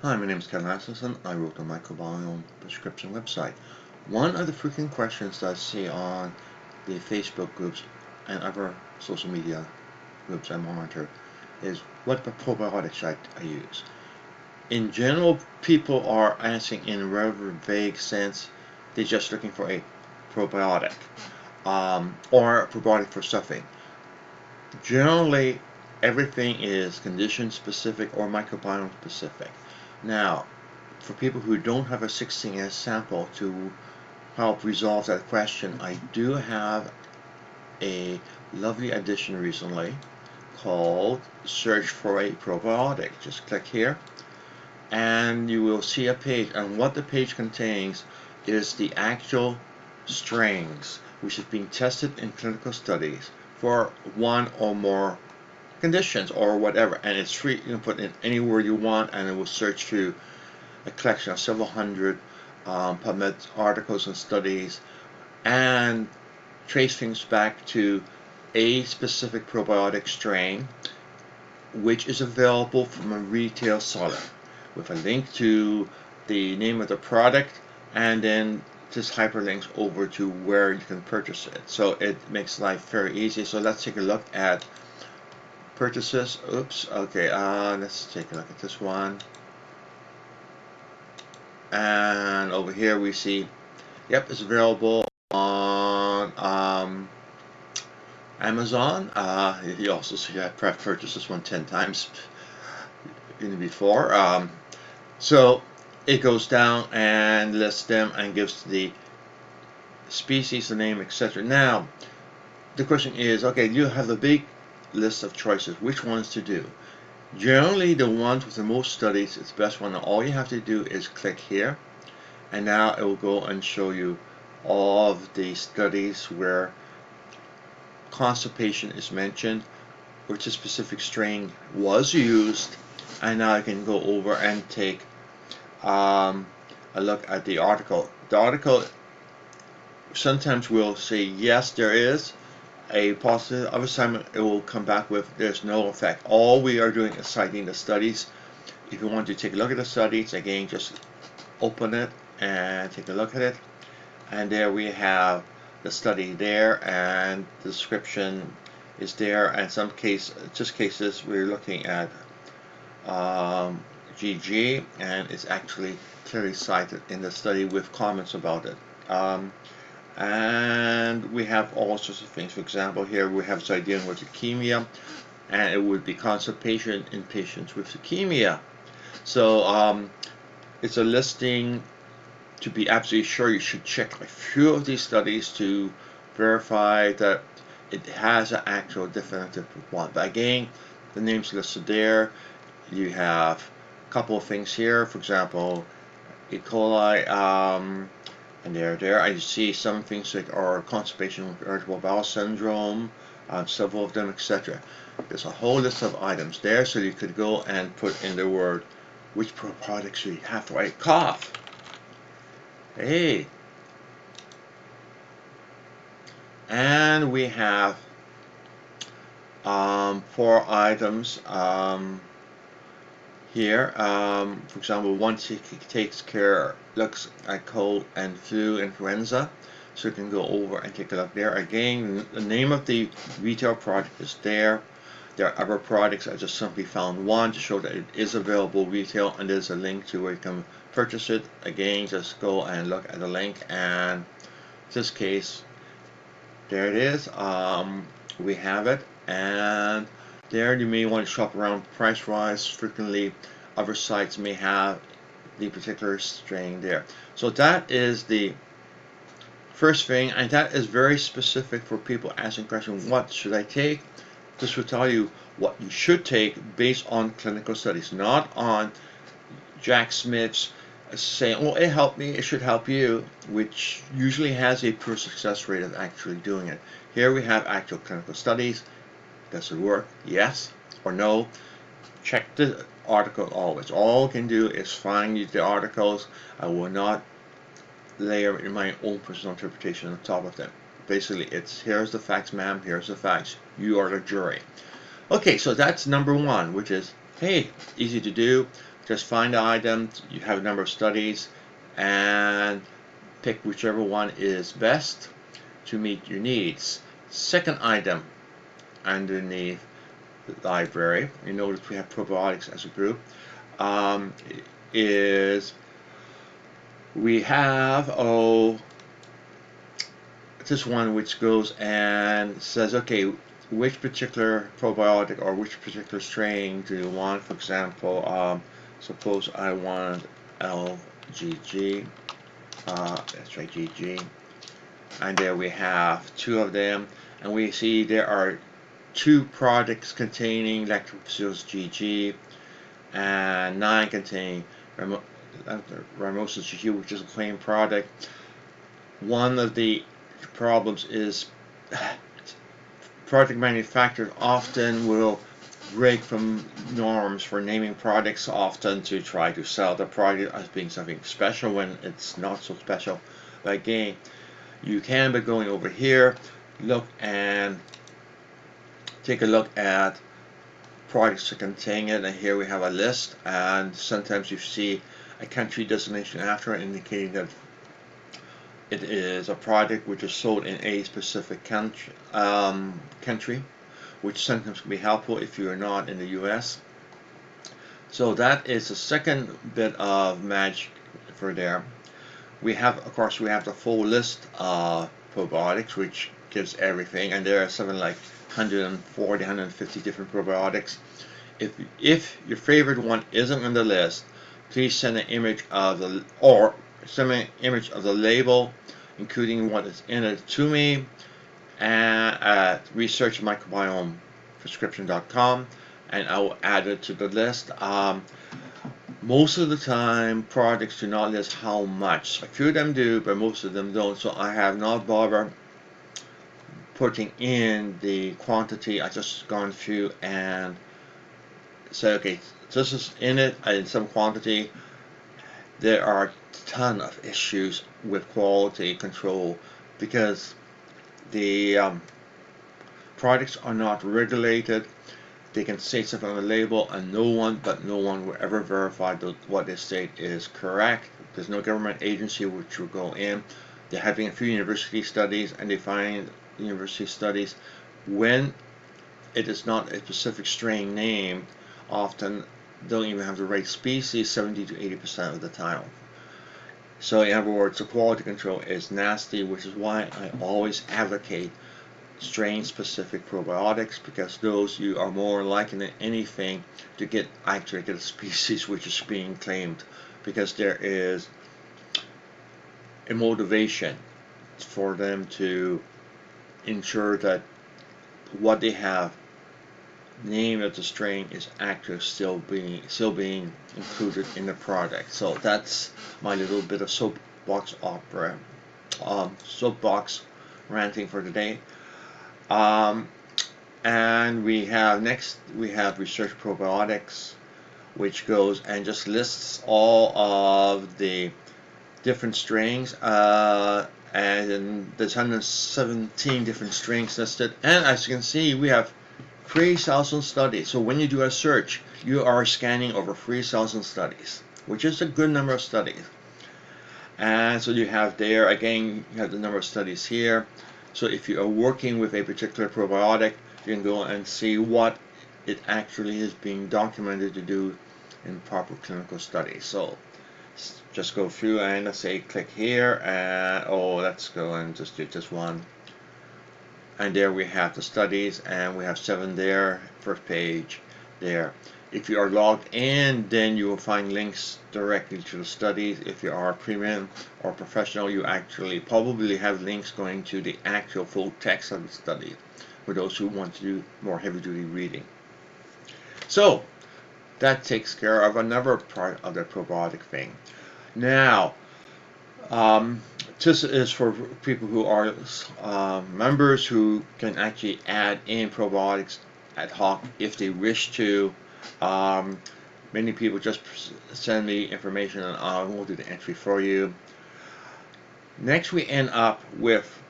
Hi, my name is Ken Rasmussen. I wrote the Microbiome prescription website. One of the frequent questions that I see on the Facebook groups and other social media groups I monitor is what probiotics should I use? In general, people are asking in a rather vague sense. They're just looking for a probiotic or a probiotic for stuffing. Generally, everything is condition specific or microbiome specific. Now, for people who don't have a 16S sample to help resolve that question, I do have a lovely addition recently called Search for a Probiotic. Just click here and you will see a page, and what the page contains is the actual strains which have been tested in clinical studies for one or more conditions or whatever, and it's free. You can put in any word you want and it will search through a collection of several hundred PubMed articles and studies and trace things back to a specific probiotic strain which is available from a retail seller with a link to the name of the product and then just hyperlinks over to where you can purchase it. So it makes life very easy. So let's take a look at purchases. Oops. Okay. Let's take a look at this one. And over here we see, yep, it's available on Amazon. You also see I purchased this one 10 times before. So it goes down and lists them and gives the species, the name, etc. Now, the question is, okay, you have the big list of choices. Which ones to do? Generally, the ones with the most studies is the best one. All you have to do is click here, and now it will go and show you all of the studies where constipation is mentioned, which a specific strain was used, and now I can go over and take a look at the article. The article sometimes will say yes, there is a positive. Other time it will come back with there's no effect. All we are doing is citing the studies. If you want to take a look at the studies, again, just open it and take a look at it. And there we have the study there, and the description is there. And some cases we're looking at GG, and it's actually clearly cited in the study with comments about it. And we have all sorts of things. For example, here we have this dealing with leukemia, and it would be constipation in patients with leukemia. So it's a listing. To be absolutely sure, you should check a few of these studies to verify that it has an actual definitive one. But again, the names listed there. You have a couple of things here. For example, E. coli, and there I see some things that are constipation with irritable bowel syndrome, several of them, etc. There's a whole list of items there, so you could go and put in the word which products you have for a cough. Hey, and we have 4 items here. For example, one looks at cold and flu, influenza. So you can go over and take a look there. Again, the name of the retail product is there. There are other products. I just simply found one to show that it is available retail, and there's a link to where you can purchase it. Again, just go and look at the link, and in this case, there it is. We have it, and there you may want to shop around price-wise. Frequently, other sites may have the particular strain there. So that is the first thing, and that is very specific for people asking questions, what should I take? This will tell you what you should take based on clinical studies, not on Jack Smith's saying, well, it helped me, it should help you, which usually has a poor success rate of actually doing it. Here we have actual clinical studies. Does it work? Yes or no? Check the article always. All I can do is find the articles. I will not layer in my own personal interpretation on top of them. Basically, it's here's the facts, ma'am, here's the facts. You are the jury. Okay, so that's number 1, which is, hey, easy to do. Just find the item, you have a number of studies, and pick whichever one is best to meet your needs. Second item underneath the library, you notice we have probiotics as a group, is we have this one which goes and says, okay, which particular probiotic or which particular strain do you want? For example, suppose I want LGG, let's try GG, and there we have 2 of them, and we see there are 2 products containing Lactobacillus GG and 9 containing Ramosis GG, which is a claimed product. One of the problems is product manufacturers often will break from norms for naming products, often to try to sell the product as being something special when it's not so special. But again, you can, by going over here, look and take a look at products that contain it, and here we have a list, and sometimes you see a country designation after it, indicating that it is a product which is sold in a specific country, which sometimes can be helpful if you are not in the US. So that is the second bit of magic for there. We have, of course, we have the full list of probiotics, which gives everything, and there are something like 140, 150 different probiotics. If your favorite one isn't on the list, please send an image of the label, including what is in it, to me at researchmicrobiomeprescription.com, and I will add it to the list. Most of the time, products do not list how much. A few of them do, but most of them don't. So I have not bothered putting in the quantity. I just gone through and say, okay, this is in it in some quantity. There are a ton of issues with quality control because the products are not regulated. They can say something on the label, and no one will ever verify what they state is correct. There's no government agency which will go in. They're having a few university studies, and they find university studies when it is not a specific strain name, often don't even have the right species 70 to 80% of the time. So in other words, the quality control is nasty, which is why I always advocate strain-specific probiotics, because those you are more likely than anything to get a species which is being claimed, because there is a motivation for them to ensure that what they have named as the strain is actually still being included in the product. So that's my little bit of soapbox ranting for today. And we have Research Probiotics, which goes and just lists all of the different strains, and there's 117 different strains listed, and as you can see, we have 3,000 studies. So when you do a search, you are scanning over 3,000 studies, which is a good number of studies. And so you have there, again, you have the number of studies here. So if you are working with a particular probiotic, you can go and see what it actually is being documented to do in proper clinical studies. So just go through and let's say click here, and let's go and just do this one. And there we have the studies, and we have 7 there, first page there. If you are logged in, then you will find links directly to the studies. If you are premium or professional, you actually probably have links going to the actual full text of the study for those who want to do more heavy-duty reading. So that takes care of another part of the probiotic thing. Now, this is for people who are members who can actually add in probiotics ad hoc if they wish to. Many people just send me information and I will do the entry for you. Next we end up with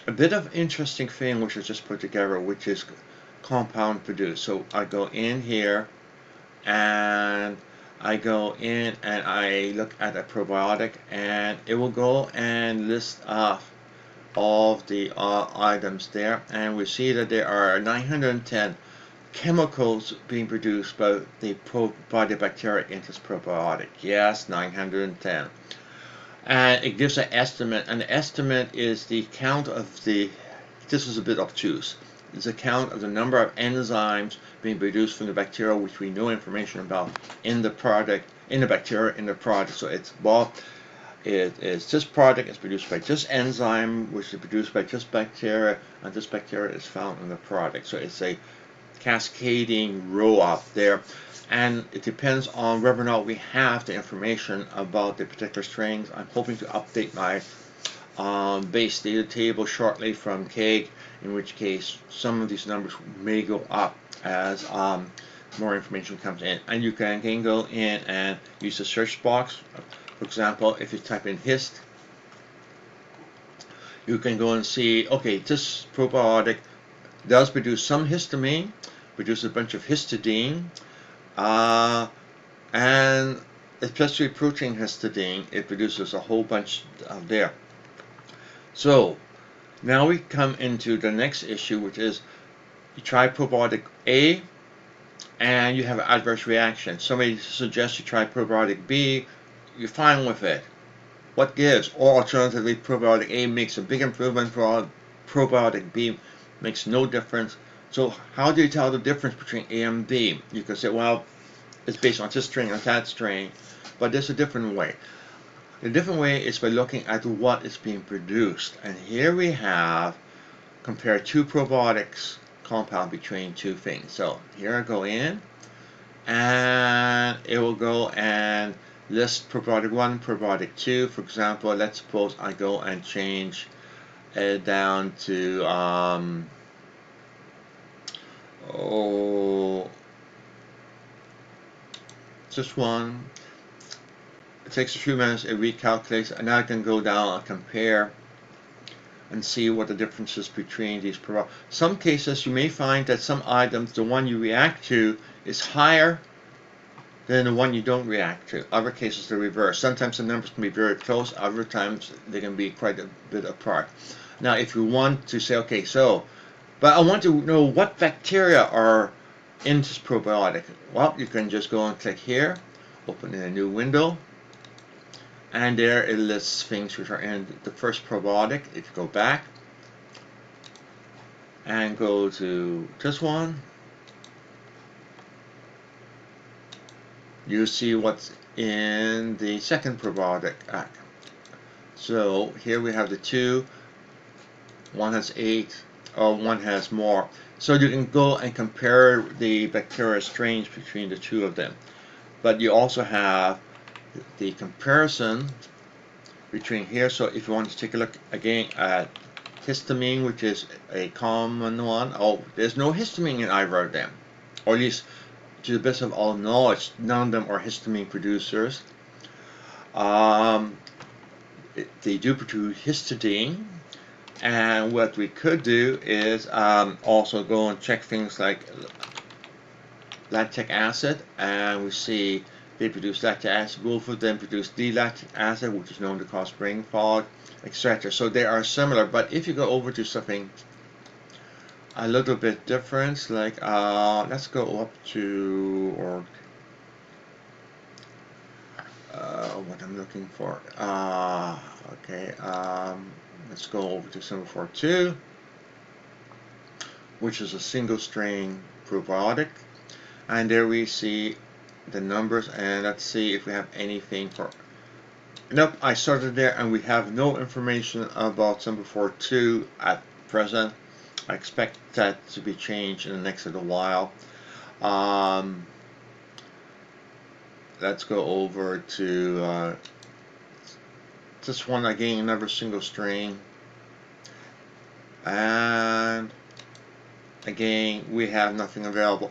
a bit of interesting thing which is just put together, which is compound produced. So I go in here and I go in and I look at a probiotic, and it will go and list off all of the items there, and we see that there are 910 chemicals being produced by the probiotic bacteria in this probiotic. Yes, 910. And it gives an estimate, and the estimate is the count of the, this is a bit obtuse, it's a count of the number of enzymes being produced from the bacteria, which we know information about in the product, in the bacteria, in the product. So it's, well, it is, this product is produced by this enzyme, which is produced by this bacteria, and this bacteria is found in the product. So it's a cascading row up there, and it depends on whether or not we have the information about the particular strains. I'm hoping to update my base data table shortly from KEGG, in which case some of these numbers may go up as more information comes in. And you can again go in and use the search box. For example, if you type in hist, you can go and see, okay, this probiotic does produce some histamine, produces a bunch of histidine, and especially protein histidine, it produces a whole bunch of there. So now we come into the next issue, which is you try probiotic A and you have an adverse reaction. Somebody suggests you try probiotic B, you're fine with it. What gives? Or alternatively, probiotic A makes a big improvement, for probiotic B makes no difference. So how do you tell the difference between A and B? You can say, well, it's based on this strain or that strain, but there's a different way. The different way is by looking at what is being produced. And here we have compare two probiotics compound between two things. So here I go in, and it will go and list probiotic 1, probiotic 2. For example, let's suppose I go and change it down to just one. It takes a few minutes, it recalculates, and now I can go down and compare and see what the differences between these probiotics. Some cases you may find that some items, the one you react to is higher than the one you don't react to. Other cases the reverse. Sometimes the numbers can be very close, other times they can be quite a bit apart. Now if you want to say, okay, so, but I want to know what bacteria are in this probiotic. Well, you can just go and click here, open in a new window, and there it lists things which are in the first probiotic. If you go back and go to this one, you see what's in the second probiotic. So here we have the two. One has 8, or one has more. So you can go and compare the bacteria strains between the two of them. But you also have the comparison between here. So if you want to take a look again at histamine, which is a common one, oh, there's no histamine in either of them, or at least to the best of all knowledge, none of them are histamine producers. They do produce histidine, and what we could do is also go and check things like lactic acid, and we see they produce lactic acid. Both of them produce D-lactic acid, which is known to cause brain fog, etc. So they are similar, but if you go over to something a little bit different, like let's go up to, or what I'm looking for, okay, let's go over to symbol 42, which is a single strain probiotic, and there we see the numbers, and let's see if we have anything for, nope, I started there and we have no information about symbol 42 at present. I expect that to be changed in the next little while. Let's go over to this one again, another single strain, and again we have nothing available.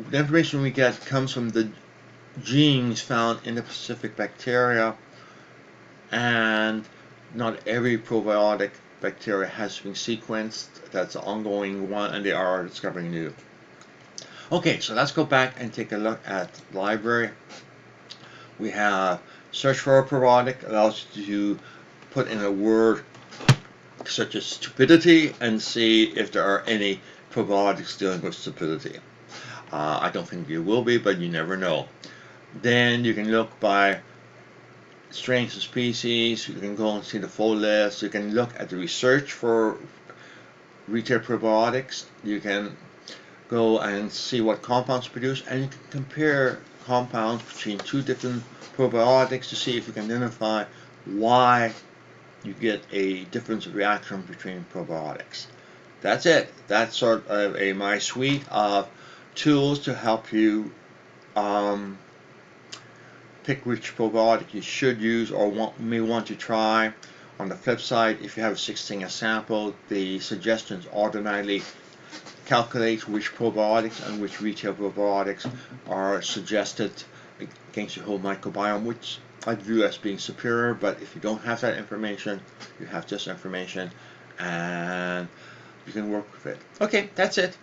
The information we get comes from the genes found in the specific bacteria, and not every probiotic bacteria has been sequenced. That's an ongoing one, and they are discovering new. Okay, so let's go back and take a look at the library. We have search for a probiotic, allows you to put in a word such as stupidity and see if there are any probiotics dealing with stupidity. I don't think you will be, but you never know. Then you can look by strains and species. You can go and see the full list. You can look at the research for retail probiotics. You can go and see what compounds produce, and you can compare compounds between two different probiotics to see if you can identify why you get a difference of reaction between probiotics. That's it. That's sort of my suite of tools to help you pick which probiotic you should use or may want to try. On the flip side, if you have a 16 sample, the suggestions automatically calculate which probiotics and which retail probiotics are suggested against your whole microbiome, which I view as being superior. But if you don't have that information, you have just information and you can work with it. Okay, that's it.